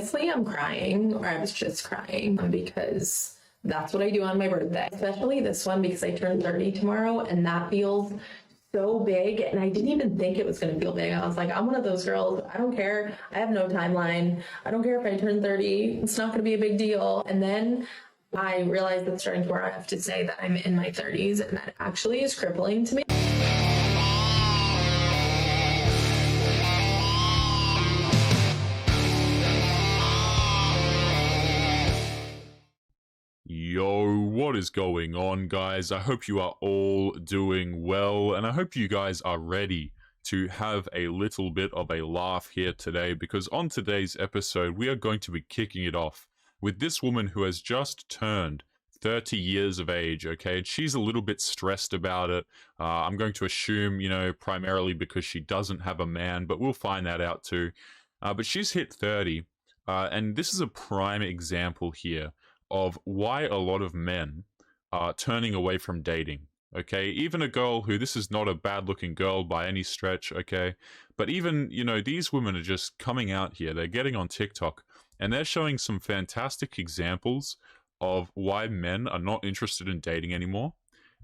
Honestly, I'm crying, or I was just crying, because that's what I do on my birthday, especially this one because I turn 30 tomorrow, and that feels so big. And I didn't even think it was going to feel big. I was like, I'm one of those girls. I don't care. I have no timeline. I don't care if I turn 30. It's not going to be a big deal. And then I realized it's starting to where I have to say that I'm in my 30s, and that actually is crippling to me. Yo, what is going on, guys? I hope you are all doing well, and I hope you guys are ready to have a little bit of a laugh here today, because on today's episode, we are going to be kicking it off with this woman who has just turned 30 years of age, okay? She's a little bit stressed about it. I'm going to assume, primarily because she doesn't have a man, but we'll find that out too. But she's hit 30, and this is a prime example here of why a lot of men are turning away from dating, okay? Even a girl who, this is not a bad-looking girl by any stretch, okay? But even, these women are just coming out here. They're getting on TikTok, and they're showing some fantastic examples of why men are not interested in dating anymore,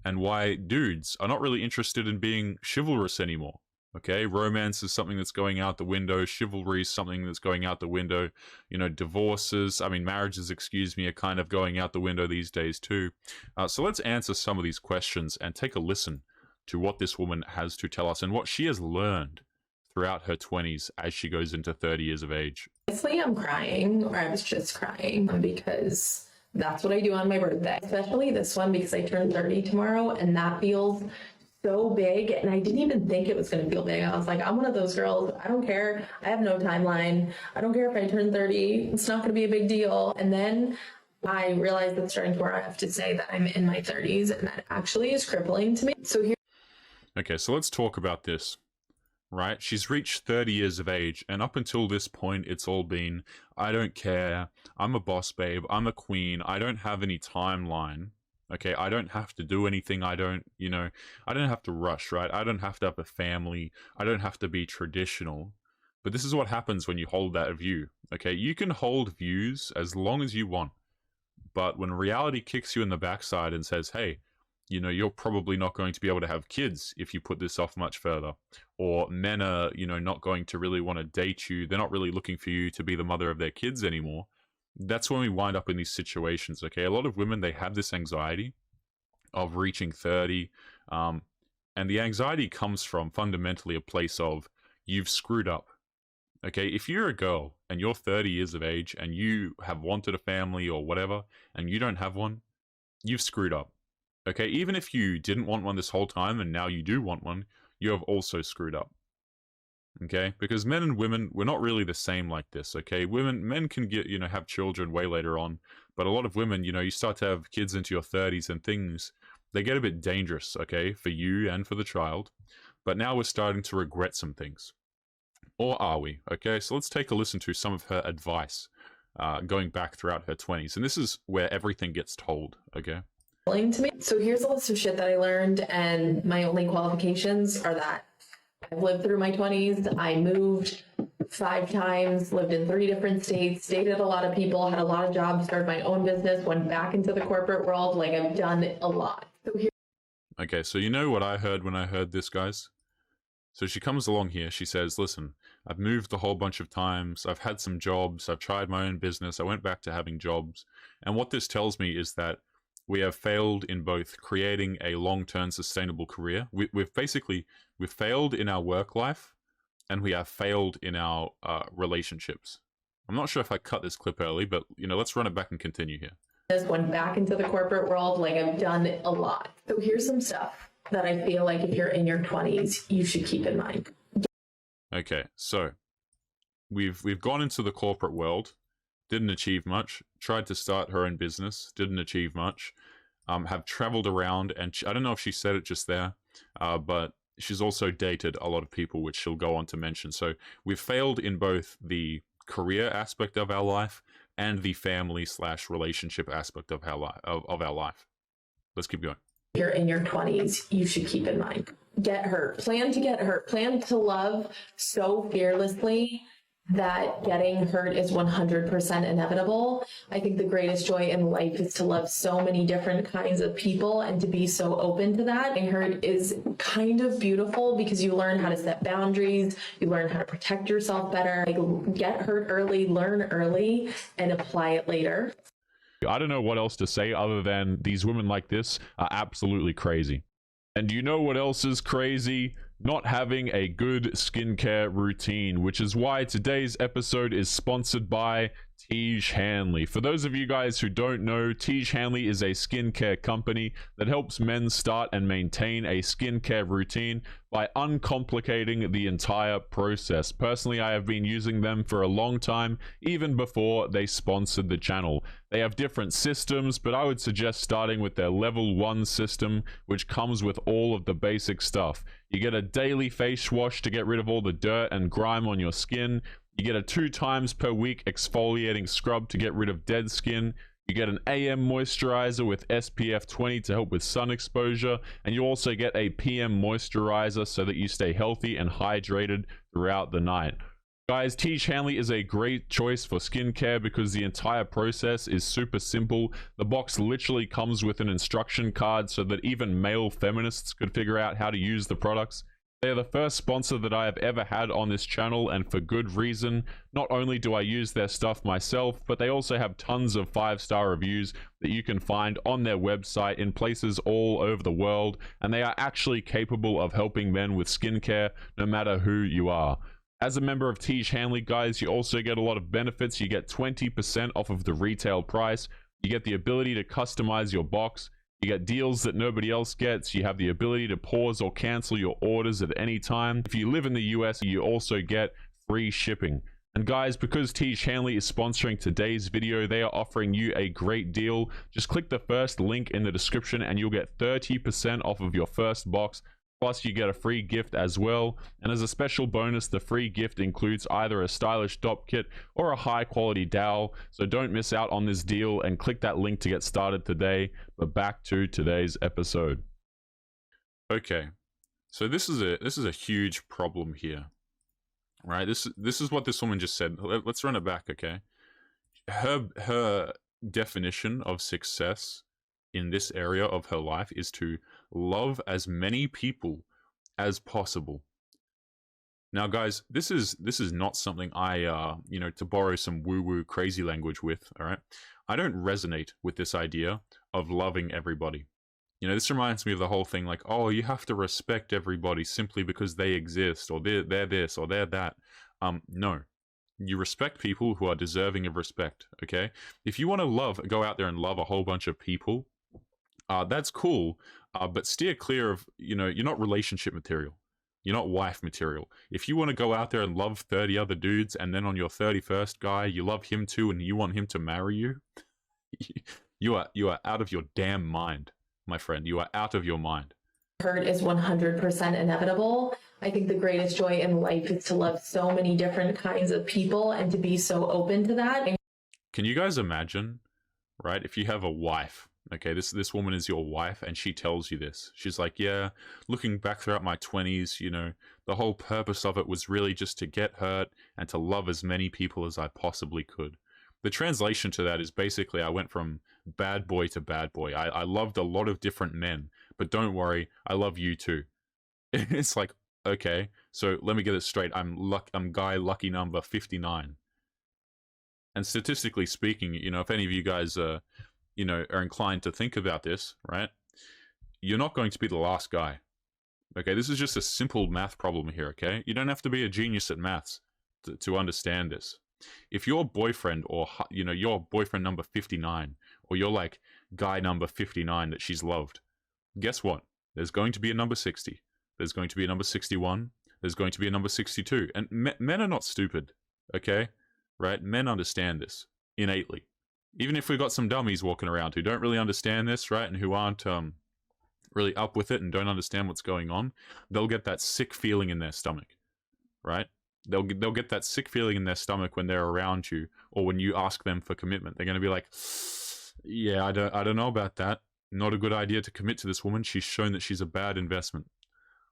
and why dudes are not really interested in being chivalrous anymore. Okay, romance is something that's going out the window. Chivalry is something that's going out the window. Marriages, are kind of going out the window these days too. So let's answer some of these questions and take a listen to what this woman has to tell us and what she has learned throughout her 20s as she goes into 30 years of age. Honestly, I'm crying, or I was just crying, because that's what I do on my birthday, especially this one because I turn 30 tomorrow, and that feels so big. And I didn't even think it was going to feel big. I was like, I'm one of those girls. I don't care. I have no timeline. I don't care if I turn 30. It's not going to be a big deal. And then I realized it's starting to where I have to say that I'm in my 30s, and that actually is crippling to me. Okay, so let's talk about this, right? She's reached 30 years of age, and up until this point, it's all been, I don't care. I'm a boss babe. I'm a queen. I don't have any timeline. Okay, I don't have to do anything. I don't have to rush, right? I don't have to have a family. I don't have to be traditional. But this is what happens when you hold that view, okay? You can hold views as long as you want. But when reality kicks you in the backside and says, hey, you're probably not going to be able to have kids if you put this off much further. Or men are, not going to really want to date you. They're not really looking for you to be the mother of their kids anymore. That's when we wind up in these situations, okay? A lot of women, they have this anxiety of reaching 30, and the anxiety comes from fundamentally a place of, you've screwed up, okay? If you're a girl and you're 30 years of age and you have wanted a family or whatever, and you don't have one, you've screwed up, okay? Even if you didn't want one this whole time and now you do want one, you have also screwed up. Okay, because men and women, we're not really the same like this, okay? Men can get, have children way later on, but a lot of women, you start to have kids into your 30s and things, they get a bit dangerous, okay, for you and for the child. But now we're starting to regret some things. Or are we? Okay, so let's take a listen to some of her advice going back throughout her 20s. And this is where everything gets told, okay? To me. So here's a list of shit that I learned, and my only qualifications are that I've lived through my 20s. I moved 5 times, lived in 3 different states, dated a lot of people, had a lot of jobs, started my own business, went back into the corporate world. Like, I've done a lot. Okay, so you know what I heard when I heard this, guys? So she comes along here, she says, listen, I've moved a whole bunch of times, I've had some jobs, I've tried my own business, I went back to having jobs. And what this tells me is that we have failed in both creating a long-term sustainable career. We've failed in our work life, and we have failed in our relationships. I'm not sure if I cut this clip early, but let's run it back and continue here. Just went back into the corporate world. Like, I've done a lot. So here's some stuff that I feel like if you're in your 20s, you should keep in mind. Okay, so we've gone into the corporate world. Didn't achieve much, tried to start her own business, didn't achieve much, have traveled around, and I don't know if she said it just there, but she's also dated a lot of people, which she'll go on to mention. So we've failed in both the career aspect of our life and the family/relationship aspect of our life. Let's keep going. If you're in your 20s, you should keep in mind. Get hurt. Plan to get hurt. Plan to love so fearlessly that getting hurt is 100% inevitable. I think the greatest joy in life is to love so many different kinds of people and to be so open to that. Getting hurt is kind of beautiful because you learn how to set boundaries, you learn how to protect yourself better. Like, get hurt early, learn early, and apply it later. I don't know what else to say other than these women like this are absolutely crazy. And you know what else is crazy? Not having a good skincare routine, which is why today's episode is sponsored by Tiege Hanley. For those of you guys who don't know, Tiege Hanley is a skincare company that helps men start and maintain a skincare routine by uncomplicating the entire process. Personally, I have been using them for a long time, even before they sponsored the channel. They have different systems, but I would suggest starting with their level 1 system, which comes with all of the basic stuff. You get a daily face wash to get rid of all the dirt and grime on your skin. You get a 2 times per week exfoliating scrub to get rid of dead skin. You get an AM moisturizer with SPF 20 to help with sun exposure. And you also get a PM moisturizer so that you stay healthy and hydrated throughout the night. Guys, Tiege Hanley is a great choice for skincare because the entire process is super simple. The box literally comes with an instruction card so that even male feminists could figure out how to use the products. They are the first sponsor that I have ever had on this channel, and for good reason. Not only do I use their stuff myself, but they also have tons of 5-star reviews that you can find on their website in places all over the world, and they are actually capable of helping men with skincare no matter who you are. As a member of Tiege Hanley, guys, you also get a lot of benefits. You get 20% off of the retail price. You get the ability to customize your box. You get deals that nobody else gets. You have the ability to pause or cancel your orders at any time. If you live in the US, you also get free shipping. And guys, because Tiege Hanley is sponsoring today's video, they are offering you a great deal. Just click the first link in the description and you'll get 30% off of your first box. Plus, you get a free gift as well. And as a special bonus, the free gift includes either a stylish dop kit or a high quality dowel. So don't miss out on this deal and click that link to get started today. But back to today's episode. Okay, so this is a huge problem here, right? This is what this woman just said. Let's run it back, okay? Her definition of success in this area of her life is to love as many people as possible. Now, guys, this is not something I, to borrow some woo-woo crazy language with, all right? I don't resonate with this idea of loving everybody. You know, this reminds me of the whole thing like, oh, you have to respect everybody simply because they exist, or they're this, or they're that. No. You respect people who are deserving of respect, okay? If you want to go out there and love a whole bunch of people, that's cool, but steer clear of, you're not relationship material. You're not wife material. If you want to go out there and love 30 other dudes, and then on your 31st guy, you love him too, and you want him to marry you, you are out of your damn mind, my friend. You are out of your mind. Hurt is 100% inevitable. I think the greatest joy in life is to love so many different kinds of people and to be so open to that. Can you guys imagine, right, if you have a wife, okay, this woman is your wife, and she tells you this. She's like, yeah, looking back throughout my 20s, the whole purpose of it was really just to get hurt and to love as many people as I possibly could. The translation to that is basically I went from bad boy to bad boy. I loved a lot of different men, but don't worry, I love you too. It's like, okay, so let me get it straight. I'm guy lucky number 59. And statistically speaking, if any of you guys are inclined to think about this, right? You're not going to be the last guy. Okay, this is just a simple math problem here, okay? You don't have to be a genius at maths to understand this. If your boyfriend or, your boyfriend number 59, or you're like guy number 59 that she's loved, guess what? There's going to be a number 60. There's going to be a number 61. There's going to be a number 62. And men are not stupid, okay? Right? Men understand this innately. Even if we've got some dummies walking around who don't really understand this, right, and who aren't really up with it and don't understand what's going on, they'll get that sick feeling in their stomach, right? They'll get that sick feeling in their stomach when they're around you, or when you ask them for commitment. They're going to be like, yeah, I don't know about that. Not a good idea to commit to this woman. She's shown that she's a bad investment.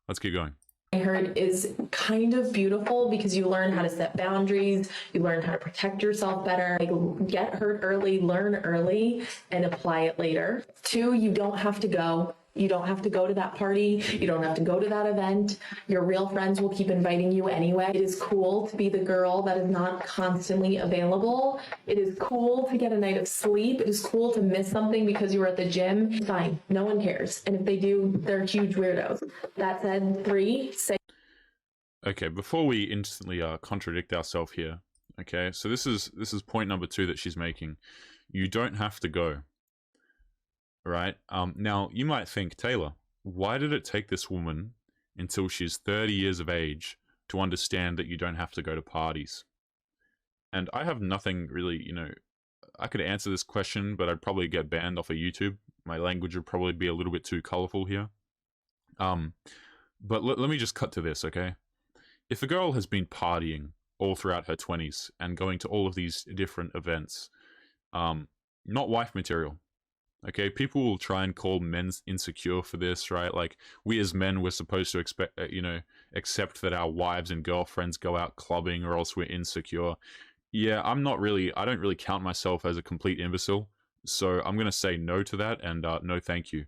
Let's keep going. I heard is kind of beautiful because you learn how to set boundaries, you learn how to protect yourself better, like get hurt early, learn early, and apply it later. 2, you don't have to go. You don't have to go to that party. You don't have to go to that event. Your real friends will keep inviting you anyway. It is cool to be the girl that is not constantly available. It is cool to get a night of sleep. It is cool to miss something because you were at the gym. Fine. No one cares. And if they do, they're huge weirdos. That said, 3, say. Okay, before we instantly contradict ourselves here, okay, so this is point number 2 that she's making. You don't have to go. Right? Now, you might think, Taylor, why did it take this woman until she's 30 years of age to understand that you don't have to go to parties? And I have nothing really, I could answer this question, but I'd probably get banned off of YouTube. My language would probably be a little bit too colorful here. But let me just cut to this, okay? If a girl has been partying all throughout her 20s and going to all of these different events, not wife material. Okay, people will try and call men insecure for this, right? Like, we as men, we're supposed to accept that our wives and girlfriends go out clubbing or else we're insecure. Yeah, I don't really count myself as a complete imbecile. So I'm going to say no to that and no thank you,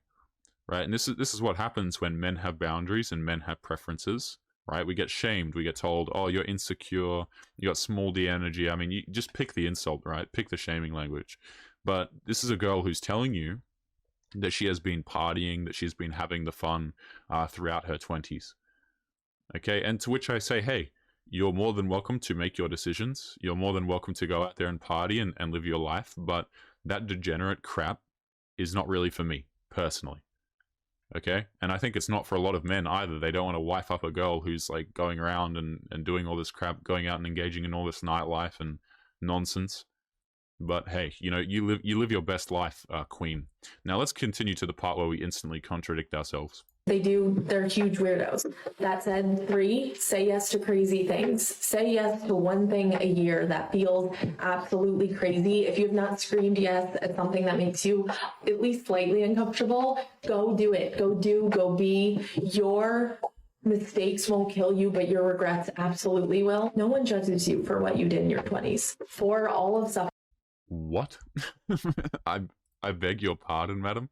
right? And this is what happens when men have boundaries and men have preferences, right? We get shamed. We get told, oh, you're insecure. You got small D energy. I mean, you just pick the insult, right? Pick the shaming language. But this is a girl who's telling you that she has been partying, that she's been having the fun throughout her 20s. Okay, and to which I say, hey, you're more than welcome to make your decisions. You're more than welcome to go out there and party and live your life. But that degenerate crap is not really for me, personally. Okay, and I think it's not for a lot of men either. They don't want to wife up a girl who's like going around and doing all this crap, going out and engaging in all this nightlife and nonsense. But hey, you live your best life, queen. Now let's continue to the part where we instantly contradict ourselves. They're huge weirdos. That said, 3, say yes to crazy things. Say yes to one thing a year that feels absolutely crazy. If you have not screamed yes at something that makes you at least slightly uncomfortable, go do it. Go be. Your mistakes won't kill you, but your regrets absolutely will. No one judges you for what you did in your 20s. For all of suffering. What? I beg your pardon, madam.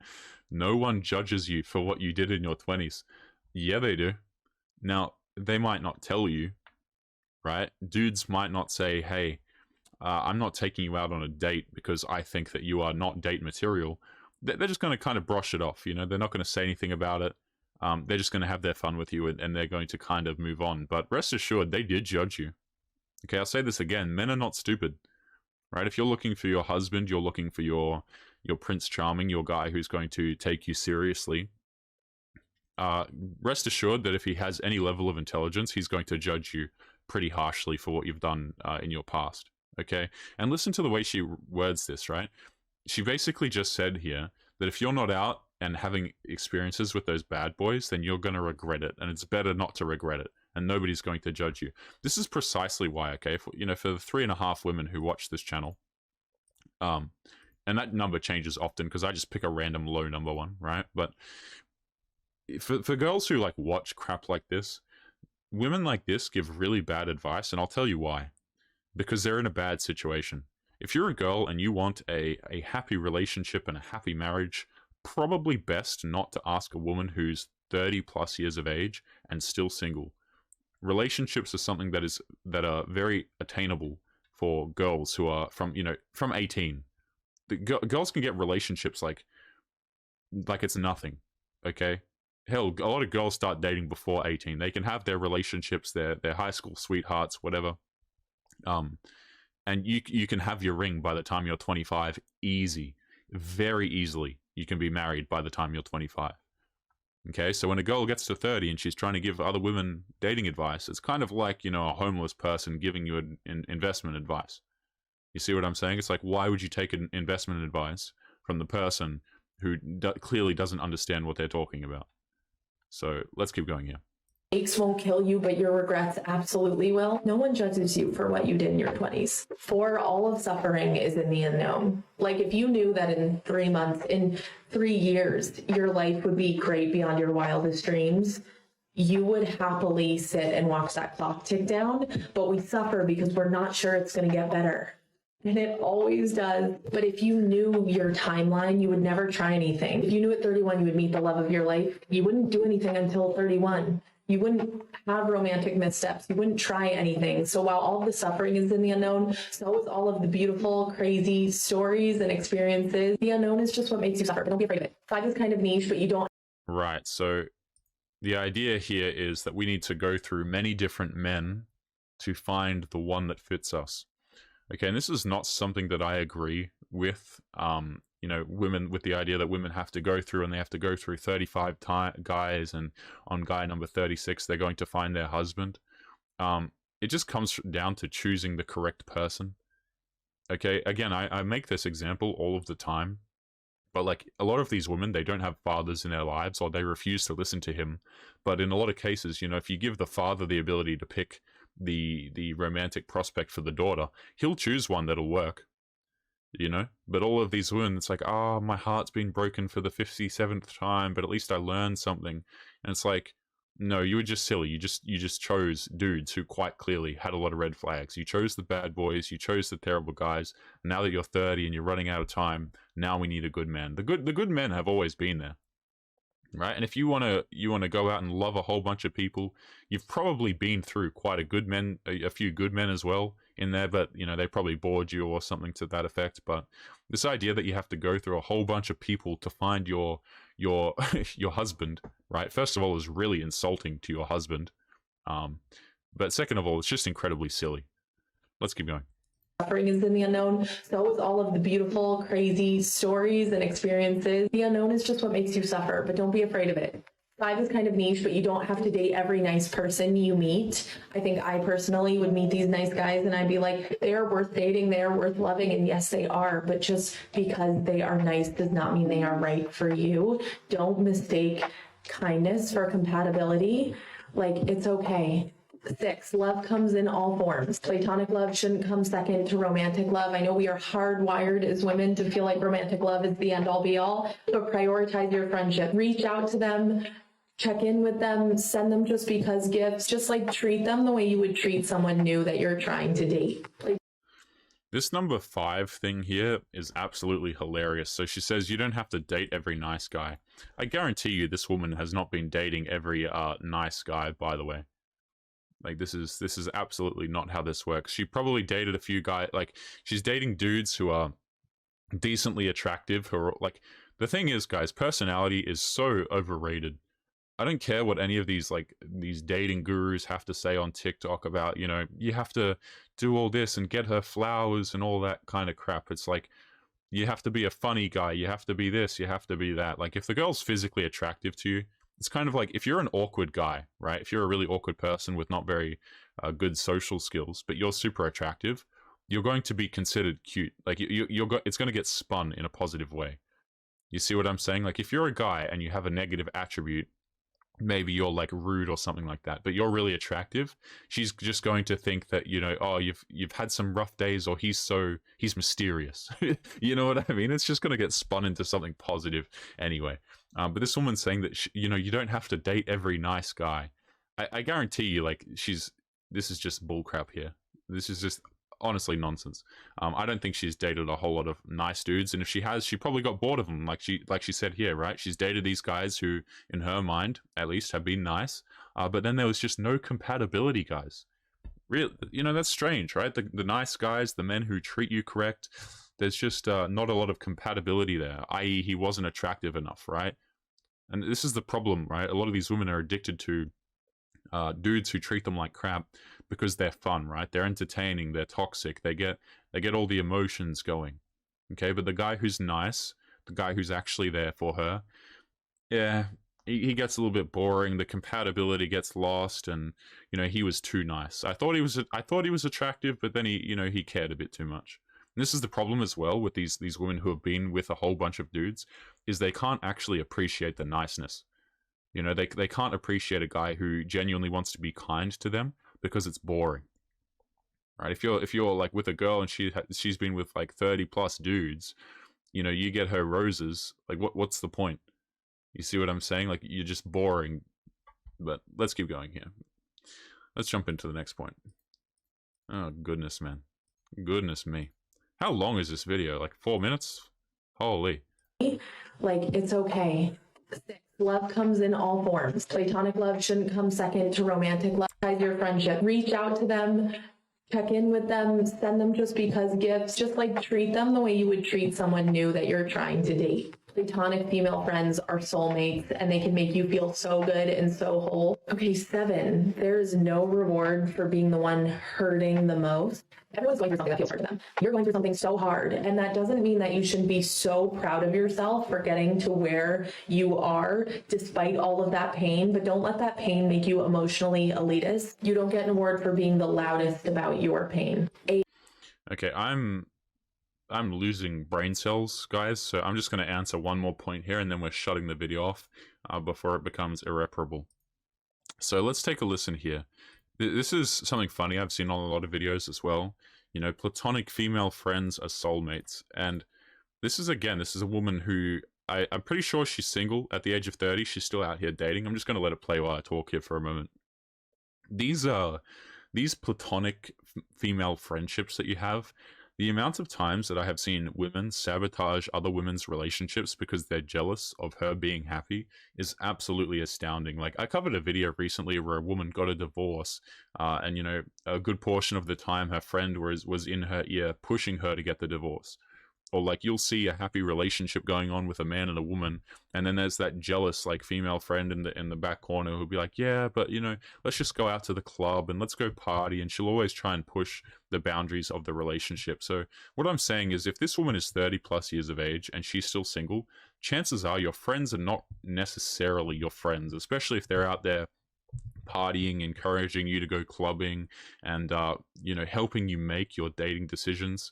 No one judges you for what you did in your 20s. Yeah, they do. Now, they might not tell you, right? Dudes might not say, hey, I'm not taking you out on a date because I think that you are not date material. They're just going to kind of brush it off, They're not going to say anything about it. They're just going to have their fun with you and they're going to kind of move on. But rest assured, they did judge you. Okay, I'll say this again. Men are not stupid. Right? If you're looking for your husband, you're looking for your Prince Charming, your guy who's going to take you seriously. Rest assured that if he has any level of intelligence, he's going to judge you pretty harshly for what you've done in your past. Okay? And listen to the way she words this, right? She basically just said here that if you're not out and having experiences with those bad boys, then you're going to regret it. And it's better not to regret it. And nobody's going to judge you. This is precisely why, okay, for the 3.5 women who watch this channel, and that number changes often because I just pick a random low number one, right? But for girls who like watch crap like this, women like this give really bad advice, and I'll tell you why. Because they're in a bad situation. If you're a girl and you want a happy relationship and a happy marriage, probably best not to ask a woman who's 30 plus years of age and still single. Relationships are something that are very attainable for girls who are from 18. Girls can get relationships like it's nothing. Okay, hell, a lot of girls start dating before 18. They can have their relationships, their high school sweethearts, whatever. And you can have your ring by the time you're 25, easy, very easily. You can be married by the time you're 25. Okay, so when a girl gets to 30 and she's trying to give other women dating advice, it's kind of like, a homeless person giving you an investment advice. You see what I'm saying? It's like, why would you take an investment advice from the person who clearly doesn't understand what they're talking about? So let's keep going here. Mistakes won't kill you, but your regrets absolutely will. No one judges you for what you did in your 20s. For all of suffering is in the unknown. Like if you knew that in 3 months, in 3 years, your life would be great beyond your wildest dreams, you would happily sit and watch that clock tick down, but we suffer because we're not sure it's going to get better. And it always does. But if you knew your timeline, you would never try anything. If you knew at 31 you would meet the love of your life, you wouldn't do anything until 31. You wouldn't have romantic missteps. You wouldn't try anything. So while all of the suffering is in the unknown, so is all of the beautiful, crazy stories and experiences. The unknown is just what makes you suffer. But don't be afraid of it. 5 is kind of niche, but you don't. Right. So the idea here is that we need to go through many different men to find the one that fits us. Okay, and this is not something that I agree with. You know, women, with the idea that women have to go through, and they have to go through 35 guys, and on guy number 36 they're going to find their husband. It just comes down to choosing the correct person. Okay, again, I make this example all of the time, but like a lot of these women, they don't have fathers in their lives, or they refuse to listen to him. But in a lot of cases, you know, if you give the father the ability to pick the romantic prospect for the daughter, he'll choose one that'll work, you know. But all of these women, it's like, oh, my heart's been broken for the 57th time, but at least I learned something. And it's like, no, you were just silly. You just chose dudes who quite clearly had a lot of red flags. You chose the bad boys, you chose the terrible guys. Now that you're 30 and you're running out of time, now we need a good man. The good men have always been there, right? And if you want to go out and love a whole bunch of people, you've probably been through quite a few good men as well in there, but you know, they probably bored you or something to that effect. But this idea that you have to go through a whole bunch of people to find your your husband, right, first of all, is really insulting to your husband, but second of all, it's just incredibly silly. Let's keep going. Suffering is in the unknown. So is all of the beautiful, crazy stories and experiences. The unknown is just what makes you suffer, but don't be afraid of it. 5 is kind of niche, but you don't have to date every nice person you meet. I think I personally would meet these nice guys and I'd be like, they are worth dating, they are worth loving, and yes, they are, but just because they are nice does not mean they are right for you. Don't mistake kindness for compatibility. Like, it's okay. 6, love comes in all forms. Platonic love shouldn't come second to romantic love. I know we are hardwired as women to feel like romantic love is the end all be all, but prioritize your friendship. Reach out to them, check in with them, send them just because gifts, just like treat them the way you would treat someone new that you're trying to date. This number 5 thing here is absolutely hilarious. So she says you don't have to date every nice guy. I guarantee you this woman has not been dating every nice guy, by the way. Like, this is absolutely not how this works. She probably dated a few guys, like, she's dating dudes who are decently attractive, who are, like, the thing is, guys, personality is so overrated. I don't care what any of these dating gurus have to say on TikTok about, you know, you have to do all this and get her flowers and all that kind of crap. It's like, you have to be a funny guy, you have to be this, you have to be that. Like, if the girl's physically attractive to you, it's kind of like if you're an awkward guy, right? If you're a really awkward person with not very good social skills, but you're super attractive, you're going to be considered cute. Like, it's going to get spun in a positive way. You see what I'm saying? Like, if you're a guy and you have a negative attribute, maybe you're like rude or something like that, but you're really attractive, she's just going to think that, you know, oh, you've had some rough days, or he's mysterious. You know what I mean? It's just going to get spun into something positive anyway. But this woman's saying that you know, you don't have to date every nice guy. I guarantee you, like, this is just bullcrap here. This is just honestly nonsense. I don't think she's dated a whole lot of nice dudes, and if she has, she probably got bored of them, like she said here, right? She's dated these guys who, in her mind, at least, have been nice, but then there was just no compatibility, guys. Really, you know, that's strange, right? The nice guys, the men who treat you correct, there's just not a lot of compatibility there, i.e. he wasn't attractive enough, right? And this is the problem, right? A lot of these women are addicted to dudes who treat them like crap because they're fun, right? They're entertaining, they're toxic, they get all the emotions going. Okay, but the guy who's nice, the guy who's actually there for her, yeah, he gets a little bit boring, the compatibility gets lost, and you know, he was too nice. I thought he was attractive, but then he cared a bit too much. And this is the problem as well with these women who have been with a whole bunch of dudes, is they can't actually appreciate the niceness. You know, they can't appreciate a guy who genuinely wants to be kind to them, because it's boring, right? If you're like with a girl and she's been with like 30 plus dudes, you know, you get her roses, like what's the point? You see what I'm saying? Like, you're just boring. But let's keep going here. Let's jump into the next point. Oh, goodness, man. Goodness me. How long is this video? Like 4 minutes? Holy. Like, it's okay. Love comes in all forms. Platonic love shouldn't come second to romantic love. Your friendship. Reach out to them, check in with them, send them just because gifts. Just like treat them the way you would treat someone new that you're trying to date. Platonic female friends are soulmates and they can make you feel so good and so whole. Okay, 7. There is no reward for being the one hurting the most. Everyone's going through something that feels hard to them. You're going through something so hard, and that doesn't mean that you shouldn't be so proud of yourself for getting to where you are despite all of that pain, but don't let that pain make you emotionally elitist. You don't get an award for being the loudest about your pain. Okay, I'm losing brain cells, guys, so I'm just going to answer one more point here, and then we're shutting the video off before it becomes irreparable. So let's take a listen here. This is something funny I've seen on a lot of videos as well. You know, platonic female friends are soulmates. And this is a woman who, I'm pretty sure she's single at the age of 30. She's still out here dating. I'm just going to let it play while I talk here for a moment. These platonic female friendships that you have, the amount of times that I have seen women sabotage other women's relationships because they're jealous of her being happy is absolutely astounding. Like, I covered a video recently where a woman got a divorce, and, you know, a good portion of the time her friend was in her ear pushing her to get the divorce. Or like, you'll see a happy relationship going on with a man and a woman, and then there's that jealous like female friend in the back corner who'll be like, yeah, but you know, let's just go out to the club and let's go party, and she'll always try and push the boundaries of the relationship. So what I'm saying is, if this woman is 30 plus years of age and she's still single, chances are your friends are not necessarily your friends, especially if they're out there partying, encouraging you to go clubbing, and you know, helping you make your dating decisions.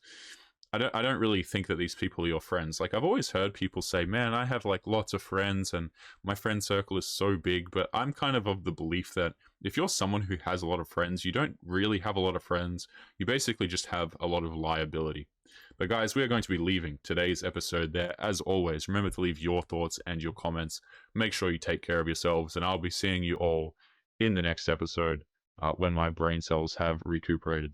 I don't really think that these people are your friends. Like, I've always heard people say, man, I have like lots of friends and my friend circle is so big, but I'm kind of the belief that if you're someone who has a lot of friends, you don't really have a lot of friends. You basically just have a lot of liability. But guys, we are going to be leaving today's episode there. As always, remember to leave your thoughts and your comments. Make sure you take care of yourselves, and I'll be seeing you all in the next episode when my brain cells have recuperated.